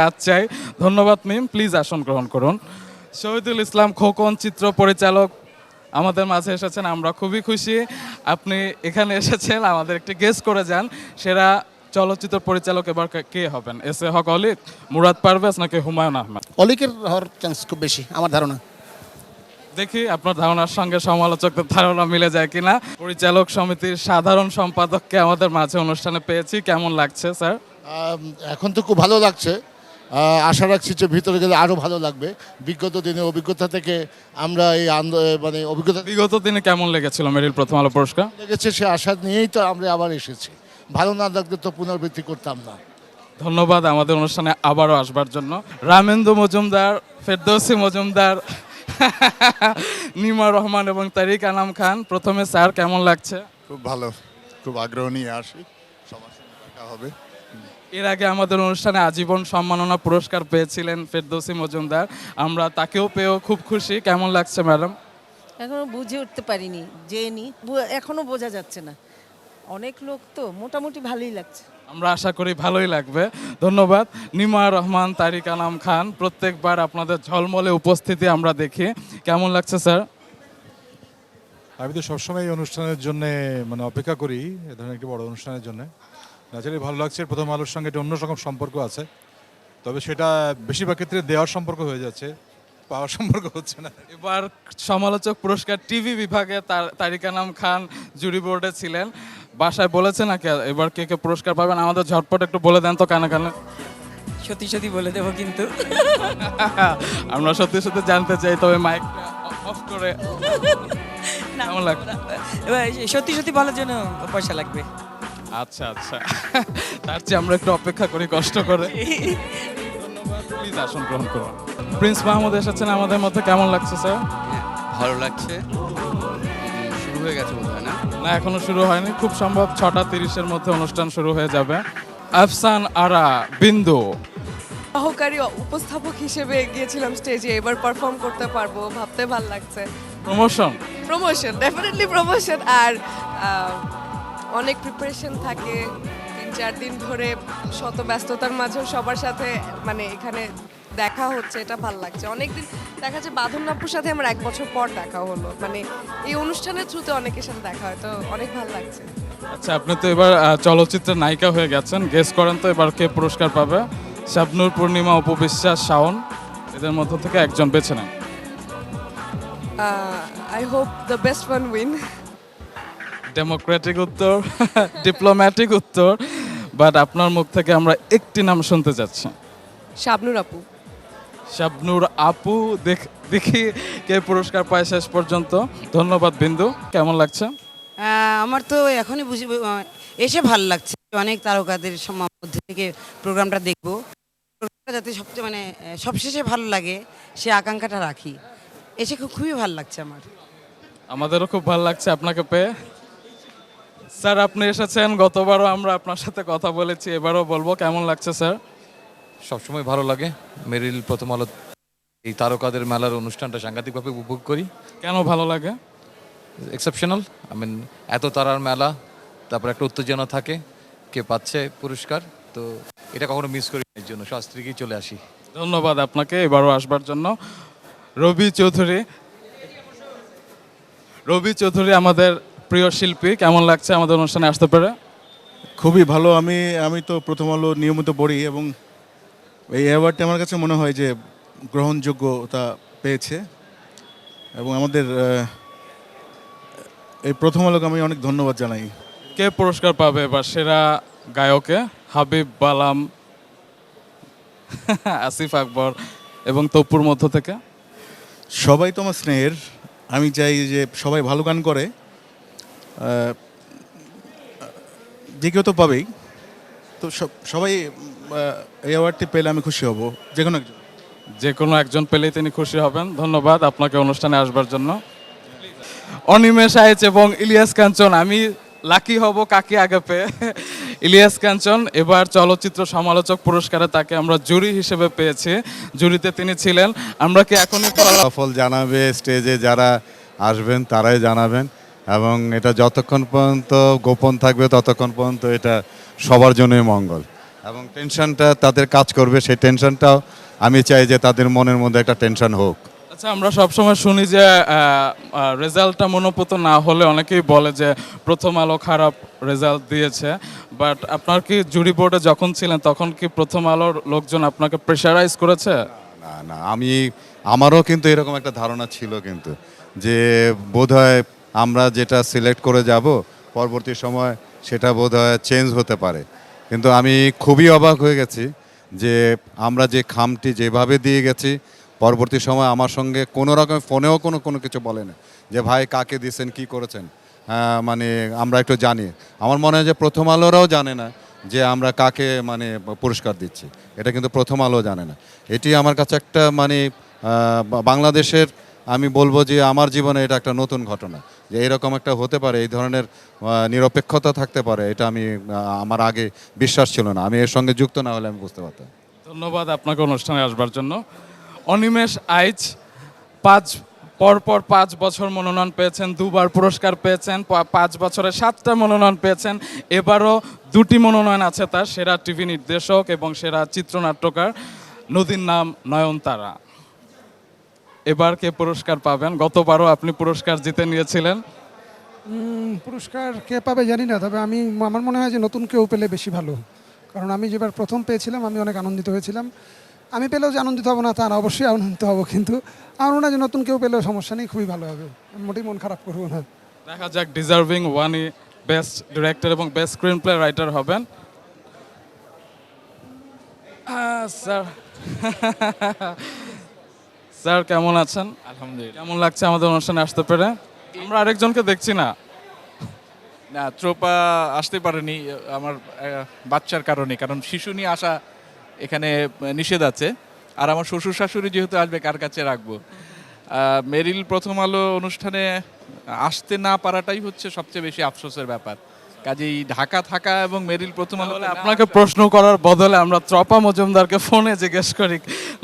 কাজ চাই। ধন্যবাদ মিম, প্লিজ আসন গ্রহণ করুন। শহীদুল ইসলাম খোকন চিত্র পরিচালক আমাদের মাঝে এসেছেন, আমরা খুবই খুশি আপনি এখানে এসেছেন। আমাদের একটি গেস করে যান, সেরা চলচ্চিত্র পরিচালক এবার কে হবেন? এস এ হক অলিক, মুরাদ পারভেজ নাকি হুমায়ুন আহমেদ? অলিকের হওয়ার চান্স খুব বেশি আমার ধারণা। দেখি আপনার ধারণার সঙ্গে সমালোচকদের ধারণা মিলে যায় কিনা। পরিচালক সমিতির সাধারণ সম্পাদককে আমাদের মাঝে অনুষ্ঠানে পেয়েছি, কেমন লাগছে স্যার? এখন তো খুব ভালো লাগছে। আশা রাখছি যে ভিতরে গেলে আরও ভালো লাগবে। বিগত দিনের অভিজ্ঞতা থেকে আমরা এই মানে অভিজ্ঞতা বিগত দিনে কেমন লেগেছিল মেরিল প্রথম আলো পুরস্কার? লেগেছে, সে আশা নিয়েই তো আমরা আবার এসেছি। ভালো না লাগলে তো পুনরাবৃত্তি করতাম না। ধন্যবাদ আমাদের অনুষ্ঠানে আবারও আসবার জন্য। রামেন্দু মজুমদার, ফেরদৌসী মজুমদার, নিমা রহমান এবং তারিক আনাম খান। প্রথমে স্যার কেমন লাগছে? খুব ভালো, খুব আগ্রহ নিয়ে আসি, সবার সঙ্গে দেখা হবে। এর আগে আমাদের অনুষ্ঠানে আজীবন সম্মাননা পুরস্কার পেয়েছিলেন ফেরদৌসী মজুমদার, আমরা তাকেও পেয়েও খুব খুশি। কেমন লাগছে ম্যাডাম? এখনো বুঝে উঠতে পারিনি, যেনি এখনো বোঝা যাচ্ছে না। অনেক লোক তো মোটামুটি ভালোই লাগছে। আমরা আশা করি ভালোই লাগবে। ধন্যবাদ। নিমা রহমান, তারিক আনাম খান, প্রত্যেকবার আপনাদের ঝলমলে উপস্থিতি আমরা দেখি। কেমন লাগছে স্যার? আমি তো সবসময় এই অনুষ্ঠানের জন্য মানে অপেক্ষা করি, এ ধরনের একটি বড় অনুষ্ঠানের জন্য। ন্যাচারালি ভালো লাগছে। প্রথম আলোর সঙ্গে একটা অন্যরকম সম্পর্ক আছে, তবে সেটা বেশিরভাগ ক্ষেত্রে দেওয়ার সম্পর্ক হয়ে যাচ্ছে, পাওয়ার সম্পর্ক হচ্ছে না। এবার সমালোচক পুরস্কার টিভি বিভাগে তারিক আনাম খান জুরি বোর্ডে ছিলেন। বাসায় বলেছে নাকি এবার কে কে পুরস্কার পাবেন? আমাদের ঝটপট একটু বলে দেন তো কানে কানে। সত্যি সত্যি বলে দেবো কিন্তু। আমরা সত্যি সত্যি জানতে চাই, তবে মাইক অফ করে। না, কেমন লাগবে? এবার সত্যি সত্যি বলার জন্য পয়সা লাগবে। আচ্ছা আচ্ছা, তার চেয়ে আমরা একটু অপেক্ষা করি কষ্ট করে। ধন্যবাদ, প্লিজ আসন গ্রহণ করুন। প্রিন্স মাহমুদ এসেছেন আমাদের মধ্যে, কেমন লাগছে স্যার? ভালো লাগছে। শুরু হয়ে গেছে বোধ হয় না? না, এখনো শুরু হয়নি, খুব সম্ভব 6:30-এর মধ্যে অনুষ্ঠান শুরু হয়ে যাবে। আফসান আরা, বিন্দু। সহকারী উপস্থাপক হিসেবে গিয়েছিলাম স্টেজে, এবার পারফর্ম করতে পারবো ভাবতে ভাল লাগছে। Promotion promotion, definitely promotion. আর অনেক প্রিপারেশন থাকে, 3-4 দিন ধরে শত ব্যস্ততার মাঝেও সবার সাথে মানে এখানে দেখা হচ্ছে, এটা ভাল লাগছে। অনেকদিন দেখা যাচ্ছে বাঁধন আপুর সাথে আমার 1 বছর পর দেখা হলো, মানে এই অনুষ্ঠানের থ্রুতে অনেকের সাথে দেখা হয়, তো অনেক ভালো লাগছে। আচ্ছা, আপনি তো এবার চলচ্চিত্রের নায়িকা হয়ে গেছেন, গেস করেন তো এবার কে পুরস্কার পাবে? শাবনূর, পূর্ণিমা, অপু বিশ্বাস, শাওন, এদের মধ্য থেকে একজন বেছে নেন। I hope the best one win. Democratic উত্তর, ডিপ্লোম্যাটিক উত্তর, বাট আপনার মুখ থেকে আমরা একটি নাম শুনতে চাচ্ছি। শাবনূর আপু। শাবনূর আপু, দেখি কে পুরস্কার পায় শেষ পর্যন্ত। ধন্যবাদ বিন্দু, কেমন লাগছে? আমার তো এখনই এসে ভাল লাগছে। অনেক তারকাদের মধ্যে থেকে প্রোগ্রামটা দেখবো, প্রোগ্রামটা যাতে সবচেয়ে মানে সবশেষে ভালো লাগে সে আকাঙ্ক্ষাটা রাখি। এসে খুবই ভালো লাগছে আমার। আমাদেরও খুব ভালো লাগছে আপনাকে পেয়ে। স্যার, আপনি এসেছেন, গতবারও আমরা আপনার সাথে কথা বলেছি, এবারও বলবো, কেমন লাগছে স্যার? সবসময় ভালো লাগে। মেরিল প্রথম আলো এই তারকাদের মেলার অনুষ্ঠানটা সাংঘাতিকভাবে উপভোগ করি। কেন ভালো লাগে? এক্সেপশনাল, আই মিন এত তারার মেলা, তারপর একটা উত্তেজনা থাকে কে পাচ্ছে পুরস্কার, তো এটা কখনো মিস করি না, এর জন্য শাস্ত্রীকেই চলে আসি। ধন্যবাদ আপনাকে এবারও আসবার জন্য। রবি চৌধুরী, রবি চৌধুরী আমাদের প্রিয় শিল্পী, কেমন লাগছে আমাদের অনুষ্ঠানে আসতে পেরে? খুবই ভালো। আমি তো প্রথম আলো নিয়মিত পড়ি এবং এই অ্যাওয়ার্ডটা আমার কাছে মনে হয় যে গ্রহণযোগ্যতা পেয়েছে এবং আমাদের এই প্রথম আলোকে আমি অনেক ধন্যবাদ জানাই। কে পুরস্কার পাবে এবার সেরা গায়কে? হাবিব, বালাম, আসিফ আকবর এবং তপুর মধ্য থেকে? সবাই তো আমার স্নেহের, আমি চাই যে সবাই ভালো গান করে, যে কেউ তো পাবেই। তো সবাই এই অ্যাওয়ার্ডটি পেলে আমি খুশি হব, যে কোনো একজন পেলেই তিনি খুশি হবেন। ধন্যবাদ আপনাকে অনুষ্ঠানে আসবার জন্য। অনিমেষ আয়েচ এবং ইলিয়াস কাঞ্চন, আমি লাকি হব কাকে আগে পেয়ে। ইলিয়াস কাঞ্চন এবার চলচ্চিত্র সমালোচক পুরস্কারে তাকে আমরা জুরি হিসেবে পেয়েছি, জুরিতে তিনি ছিলেন। আমরা কি এখনই ফলাফল জানাবে, স্টেজে যারা আসবেন তারাই জানাবেন, এবং এটা যতক্ষণ পর্যন্ত গোপন থাকবে ততক্ষণ পর্যন্ত এটা সবার জন্যই মঙ্গল। এবং টেনশনটা তাদের কাজ করবে, সেই টেনশনটাও আমি চাই যে তাদের মনের মধ্যে একটা টেনশন হোক। আচ্ছা, আমরা সবসময় শুনি যে রেজাল্টটা মনোপুত না হলে অনেকেই বলে যে প্রথম আলো খারাপ রেজাল্ট দিয়েছে, বাট আপনার কি জুরি বোর্ডে যখন ছিলেন তখন কি প্রথম আলোর লোকজন আপনাকে প্রেশারাইজ করেছে? না না, আমারও কিন্তু এরকম একটা ধারণা ছিল কিন্তু, যে বোধহয় আমরা যেটা সিলেক্ট করে যাব পরবর্তী সময় সেটা বোধহয় চেঞ্জ হতে পারে। কিন্তু আমি খুবই অবাক হয়ে গেছি যে আমরা যে খামটি যেভাবে দিয়ে গেছি, পরবর্তী সময় আমার সঙ্গে কোনো রকম ফোনেও কোনো কিছু বলে না যে ভাই কাকে দিয়েছেন, কি করেছেন। মানে আমরা একটু জানি, আমার মনে হয় যে প্রথম আলোরাও জানে না যে আমরা কাকে মানে পুরস্কার দিচ্ছি, এটা কিন্তু প্রথম আলো জানে না। এটি আমার কাছে একটা মানে বাংলাদেশের, আমি বলবো যে আমার জীবনে এটা একটা নতুন ঘটনা, যে এরকম একটা হতে পারে, এই ধরনের নিরপেক্ষতা থাকতে পারে, এটা আমার আগে বিশ্বাস ছিল না। আমি এর সঙ্গে যুক্ত না হলে আমি বুঝতে পারতাম। ধন্যবাদ আপনাকে অনুষ্ঠানে আসবার জন্য। অনিমেষ আইচ পরপর 5 বছর মনোনয়ন পেয়েছেন, 2বার পুরস্কার পেয়েছেন, 5 বছরে 7টা মনোনয়ন পেয়েছেন। এবারও 2টি মনোনয়ন আছে তার, সেরা টিভি নির্দেশক এবং সেরা চিত্রনাট্যকার। নদীর নাম নয়নতারা। এবার কে পুরস্কার পাবেন? গতবারও আপনি পুরস্কার জিতে নিয়েছিলেন। পুরস্কার কে পাবে জানি না, তবে আমার মনে হয় যে নতুন কেউ পেলে বেশি ভালো, কারণ আমি যেবার প্রথম পেয়েছিলাম আমি অনেক আনন্দিত হয়েছিলাম। আমি পেলেও যে আনন্দিত হব না তা না, অবশ্যই আনন্দিত হব, কিন্তু আমার মনে হয় যে নতুন কেউ পেলেও সমস্যা নেই, খুবই ভালো হবে, আমি মোটেই মন খারাপ করবো না। দেখা যাক, ডিজার্ভিং ওয়ানই বেস্ট ডিরেক্টর এবং বেস্ট স্ক্রিন প্লে রাইটার হবেন। স্যার স্যার কেমন আছেন? আলহামদুলিল্লাহ। কেমন লাগছে আমাদের অনুষ্ঠানে আসতে পেরে? আমরা আরেকজনকে দেখছি না। না, ত্রোপা আসতে পারেনি আমার বাচ্চার কারণে, কারণ শিশু নিয়ে আসা এখানে নিষেধ আছে। আর আমার শ্বশুর শাশুড়ি যেহেতু আসবে, কার কাছে রাখবো? মেরিল প্রথম আলো অনুষ্ঠানে আসতে না পারাটাই হচ্ছে সবচেয়ে বেশি আফসোসের ব্যাপার। কাজেই ঢাকা থাকা এবং মেরিল প্রথম আলো আপনাকে প্রশ্ন করার বদলে আমরা ত্রপা মজুমদারকে ফোনে জিজ্ঞেস করি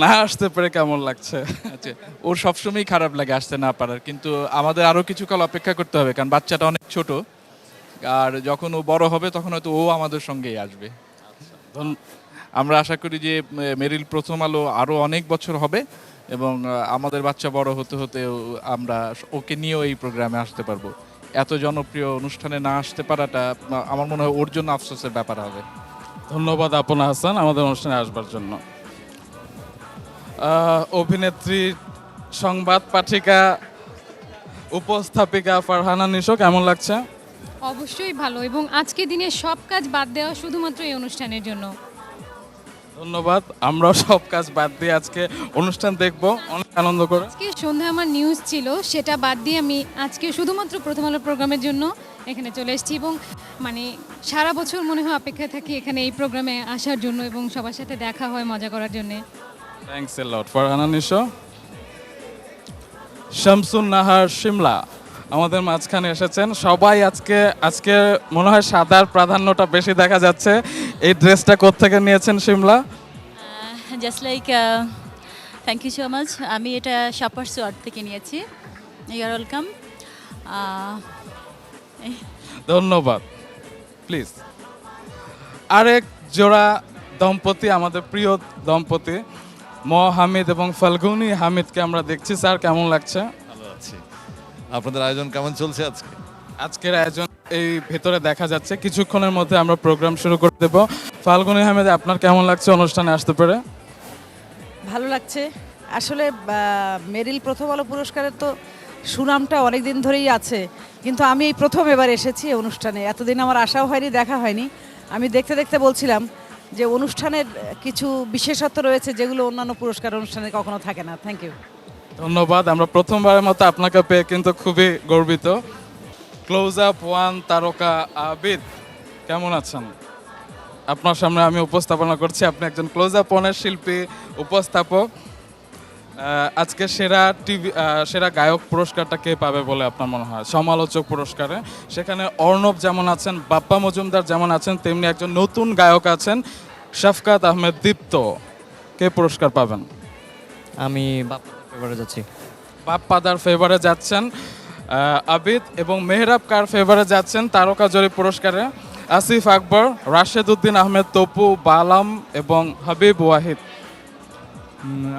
না আসতে পেরে কেমন লাগছে। আচ্ছা, ওর সবসময়ই খারাপ লাগে আসতে না পারার, কিন্তু আমাদের আরও কিছু কাল অপেক্ষা করতে হবে, কারণ বাচ্চাটা অনেক ছোট। আর যখন ও বড় হবে তখন হয়তো ও আমাদের সঙ্গেই আসবে। আমরা আশা করি যে মেরিল প্রথম আলো আরও অনেক বছর হবে এবং আমাদের বাচ্চা বড় হতে হতে আমরা ওকে নিয়েও এই প্রোগ্রামে আসতে পারবো। এত জনপ্রিয় অনুষ্ঠানে না আসতে পারাটা আমার মনে হয় ওর জন্য আফসোসের ব্যাপার হবে। ধন্যবাদ আপনা হাসান আমাদের অনুষ্ঠানে আসবার জন্য। অভিনেত্রী, সংবাদ পাঠিকা, উপস্থাপিকা ফারহানা নিশো, কেমন লাগছে? অবশ্যই ভালো, এবং আজকে দিনে সব কাজ বাদ দেওয়া শুধুমাত্র এই অনুষ্ঠানের জন্য। ধন্যবাদ। আমরা সব কাজ বাদ দিয়ে আজকে অনুষ্ঠান দেখব অনেক আনন্দ করে। আজকে সন্ধ্যায় আমার নিউজ ছিল, সেটা বাদ দিয়ে আমি আজকে শুধুমাত্র প্রথম আলো প্রোগ্রামের জন্য এখানে চলে এসেছি, এবং মানে সারা বছর মনে হয় অপেক্ষায় থাকি এখানে এই প্রোগ্রামে আসার জন্য এবং সবার সাথে দেখা হয় মজা করার জন্য। থ্যাঙ্কস এ লট ফারহানা নিশো। শামসুন নাহার শিমলা আমাদের মাঝখানে এসেছেন। সবাই আজকে মনে হয় সাদার প্রাধান্যটা বেশি দেখা যাচ্ছে। এই ড্রেসটা কোত্থেকে নিয়েছেন Shimla? Just like thank you so much. আমি এটা শাপার্স ওয়ার্ড থেকে নিয়েছি। You are welcome. ধন্যবাদ। প্লিজ আরেক জোড়া দম্পতি, আমাদের প্রিয় দম্পতি হামিদ এবং ফাল্গুনি হামিদকে আমরা দেখছি। স্যার কেমন লাগছে? ভালো আছি। আপনাদের আয়োজন কেমন চলছে আজকে? আজকের আয়োজন এই ভেতরে দেখা যাচ্ছে, কিছুক্ষণের মধ্যে আমরা প্রোগ্রাম শুরু করে দেব। ফাল্গুনি হামিদ, আপনার কেমন লাগছে অনুষ্ঠানে আসতে পেরে? ভালো লাগছে। আসলে মেরিল প্রথম আলো পুরস্কারের তো সুনামটা অনেক দিন ধরেই আছে, কিন্তু আমি এই প্রথম এবার এসেছি এই অনুষ্ঠানে। এতদিন আমার আশাও হয়নি, দেখা হয়নি। আমি দেখতে দেখতে বলছিলাম যে অনুষ্ঠানের কিছু বিশেষত্ব রয়েছে যেগুলো অন্যান্য পুরস্কার অনুষ্ঠানে কখনো থাকে না। Thank you. ধন্যবাদ। আমরা প্রথমবারের মতো আপনাকে পেয়ে কিন্তু খুবই গর্বিত। ক্লোজ আপ ওয়ান তারকা আবিদ, কেমন আছেন? আপনার সামনে আমি উপস্থাপনা করছি, আপনি একজন ক্লোজ আপ ওয়ানের শিল্পী, উপস্থাপক। আজকে সেরা গায়ক পুরস্কারটা কে পাবে বলে আপনার মনে হয়? সমালোচক পুরস্কারে সেখানে অর্ণব যেমন আছেন, বাপ্পা মজুমদার যেমন আছেন, তেমনি একজন নতুন গায়ক আছেন শাফকাত আহমেদ দীপ্ত। কে পুরস্কার পাবেন? আমি বাপ্পাদার ফেভারে যাচ্ছি। বাপ্পাদার ফেভারে যাচ্ছেন আবিদ, এবং মেহরাব কার ফেভারে যাচ্ছেন তারকা জরিপ পুরস্কারে? আসিফ আকবর, রাশেদ উদ্দিন আহমেদ তপু, বালাম এবং হাবিব ওয়াহিদ।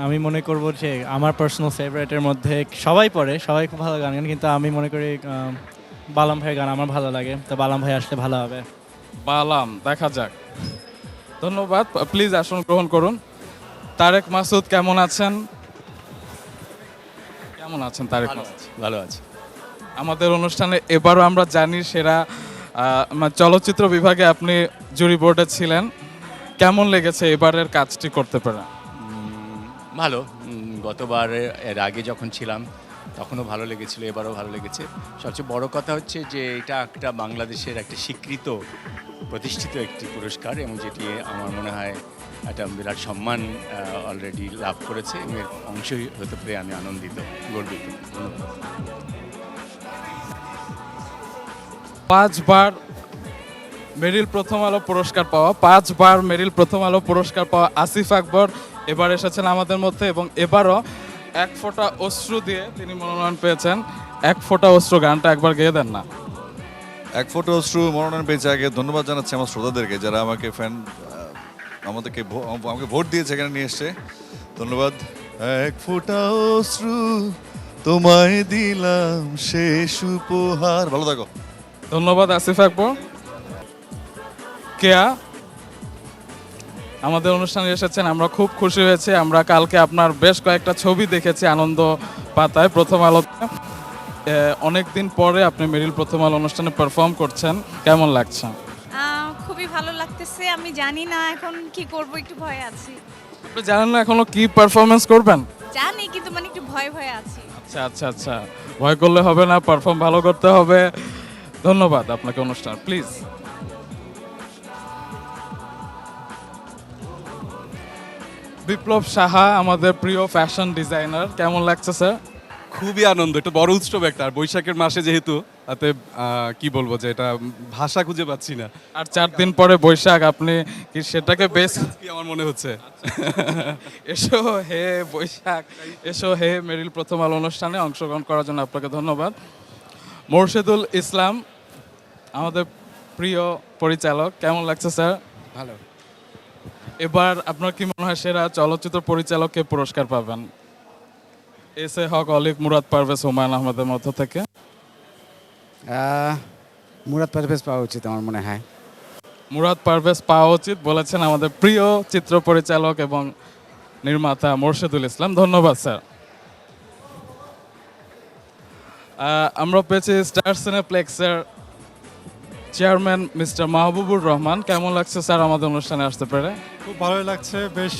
আমি মনে করব যে আমার পার্সোনাল ফেভারিটের মধ্যে সবাই পড়ে, সবাই খুব ভালো গান গান, কিন্তু আমি মনে করি বালাম ভাইয়ের গান আমার ভালো লাগে, তো বালাম ভাই আসলে ভালো হবে। বালাম, দেখা যাক। ধন্যবাদ। প্লিজ আসন গ্রহণ করুন। তারেক মাসুদ কেমন আছেন? কেমন আছেন তারেক মাসুদ? ভালো আছে। আমাদের অনুষ্ঠানে এবারও আমরা জানি সেরা চলচ্চিত্র বিভাগে আপনি জুরি বোর্ডে ছিলেন। কেমন লেগেছে এবারের কাজটি করতে পারা? ভালো। গতবার এর আগে যখন ছিলাম তখনও ভালো লেগেছিল, এবারও ভালো লেগেছে। সবচেয়ে বড় কথা হচ্ছে যে এটা একটা বাংলাদেশের একটা স্বীকৃত প্রতিষ্ঠিত একটি পুরস্কার, এবং যেটি আমার মনে হয় একটা বিরাট সম্মান অলরেডি লাভ করেছে, এবং এর অংশই হতে পেরে আমি আনন্দিত, গর্বিত। ধন্যবাদ। 5 বার মেরিল প্রথম আলো পুরস্কার পাওয়া, 5 বার মেরিল প্রথম আলো পুরস্কার পাওয়া আসিফ আকবর এবার এসেছেন আমাদের মধ্যে, এবং এবারও এক ফোঁটা অশ্রু দিয়ে তিনি মনোনয়ন পেয়েছেন। এক ফোঁটা অশ্রু গানটা একবার গেয়ে দেন না। এক ফোঁটা অশ্রু মনোনয়ন পেয়েছে। আগে ধন্যবাদ জানাচ্ছি আমার শ্রোতাদেরকে যারা আমাকে আমাকে ভোট দিয়েছে, এখানে নিয়ে এসছে। ধন্যবাদ। এক ফোঁটা অশ্রু তোমায় দিলাম শেষ উপহার। ভালো থাকো। ধন্যবাদ আসিফ আকবর। কেয়া আমাদের অনুষ্ঠানে এসেছেন, আমরা খুব খুশি হয়েছি। আমরা কালকে আপনার বেশ কয়েকটা ছবি দেখেছি আনন্দ পাতায়, প্রথম আলোতে। অনেকদিন পরে আপনি মেরিল প্রথম আলো অনুষ্ঠানে পারফর্ম করছেন, কেমন লাগছে? খুবই ভালো লাগতেছে। আমি জানি না এখন কি করব, একটু ভয়ে আছি। আপনি জানেন না এখনো কি পারফরমেন্স করবেন? জানি, কিন্তু মানে একটু ভয়ে ভয়ে আছি। আচ্ছা আচ্ছা আচ্ছা, ভয় করলে হবে না, পারফর্ম ভালো করতে হবে। ধন্যবাদ আপনাকে অনুষ্ঠান। প্লিজ বিপ্লব সাহা, আমাদের প্রিয় ফ্যাশন ডিজাইনার, কেমন লাগছে স্যার? খুবই আনন্দ। এটা বড় উৎসব একটা, আর বৈশাখের মাসে যেহেতু, তাতে কি বলবো যে এটা ভাষা খুঁজে পাচ্ছি না। আর 4 দিন পরে বৈশাখ, আপনি কি সেটাকে বেশ কি আমার মনে হচ্ছে? এসো হে বৈশাখ, এসো হে মেরিল প্রথম আলো অনুষ্ঠানে অংশগ্রহণ করার জন্য আপনাকে ধন্যবাদ। মোর্শেদুল ইসলাম, আমাদের প্রিয় পরিচালক, কেমন লাগছে স্যার? ভালো। এবার আপনার কি মনে হয় সেরা চলচ্চিত্র পরিচালককে পুরস্কার পাবেন? S A Haque, Olive, Murad Parvez, Humayun আহমেদের মধ্য থেকে? মুরাদ পারভেজ পাওয়া উচিত আমার মনে হয়। মুরাদ পারভেজ পাওয়া উচিত বলেছেন আমাদের প্রিয় চিত্র পরিচালক এবং নির্মাতা মোর্শেদুল ইসলাম। ধন্যবাদ স্যার। আমরা পেয়েছি স্টার সিনেপ্লেক্সের চেয়ারম্যান মিস্টার মাহবুবুর রহমান, কেমন লাগছে স্যার আমাদের অনুষ্ঠানে আসতে পেরে? খুব ভালোই লাগছে, বেশ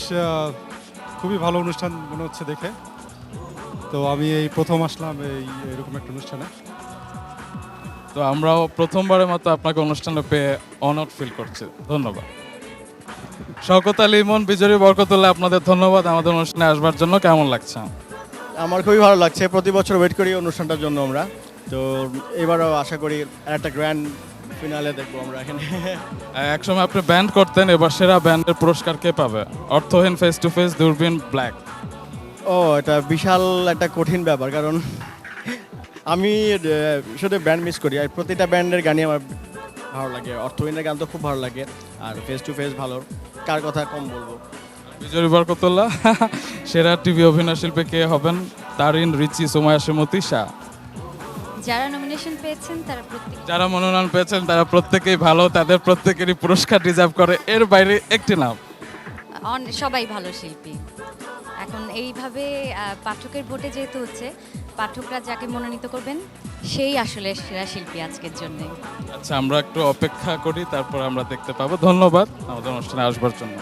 খুবই ভালো অনুষ্ঠান মনে হচ্ছে দেখে। তো আমি এই প্রথম আসলাম এরকম একটা অনুষ্ঠানে। তো আমরাও প্রথমবারের মতো আপনাকে অনুষ্ঠানে পেয়ে অনার্ড ফিল করছি। ধন্যবাদ। শওকত আলী ইমন, বিজয়ী বরকতুল্লাহ, আপনাদের ধন্যবাদ আমাদের অনুষ্ঠানে আসবার জন্য। কেমন লাগছে? আমার খুবই ভালো লাগছে। প্রতি বছর ওয়েট করি অনুষ্ঠানটার জন্য আমরা, তো এবারও আশা করি একটা গ্র্যান্ড ফিনালে দেখবো আমরা এখানে। একসময় আপনি ব্যান্ড করতেন, এবার সেরা ব্যান্ডের পুরস্কার কে পাবে? অর্থহীন, ফেস টু ফেস, দূরবীন, ব্ল্যাক। ও, এটা বিশাল একটা কঠিন ব্যাপার, কারণ আমি শুধু ব্যান্ড মিস করি, আর প্রতিটা ব্যান্ডের গানই আমার ভালো লাগে। অর্থহীনের গান তো খুব ভালো লাগে, আর ফেস টু ফেস ভালো, কার কথা কম বলবো। বিজয়ী বরকতুল্লাহ, সেরা টিভি অভিনয় শিল্পী কে হবেন? তারিন, রিচি, সুমাইয়া শিমুতি, শাহ। যারা নমিনেশন পেয়েছেন তারা যারা মনোনয়ন পেয়েছেন তারা প্রত্যেকেই ভালো, তাদের প্রত্যেকেরই পুরস্কার ডিজার্ভ করে। এর বাইরে একটি নাম। সবাই ভালো শিল্পী। এখন এইভাবে পাঠকের ভোটে যেহেতু হচ্ছে, পাঠকরা যাকে মনোনীত করবেন সেই আসলে সেরা শিল্পী আজকের জন্য। আচ্ছা, আমরা একটু অপেক্ষা করি, তারপর আমরা দেখতে পাবো। ধন্যবাদ আমাদের অনুষ্ঠানে আসবার জন্য।